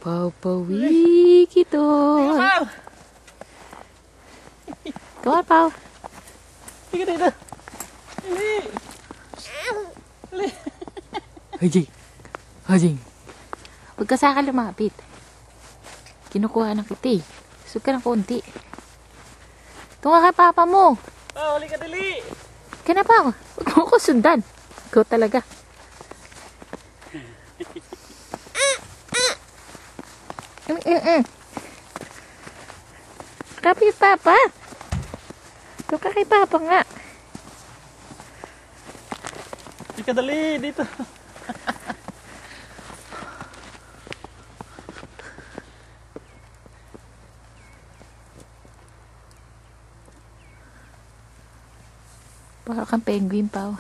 Pau-pawi kito. Come on, Pau. Sige dito. Dali. Dali. Hajing. Hajing. Huwag ka sa akin lumapit. Kinukuha ng kita eh. Sug ka ng konti. Tunga kay papa mo. Oh, huli ka dali. Kaya na pa ako. Huwag mo ko sundan. Ikaw talaga. Kapit papa. Tunga kay papa nga. Huli ka dali dito. Para kang penguin, Pau.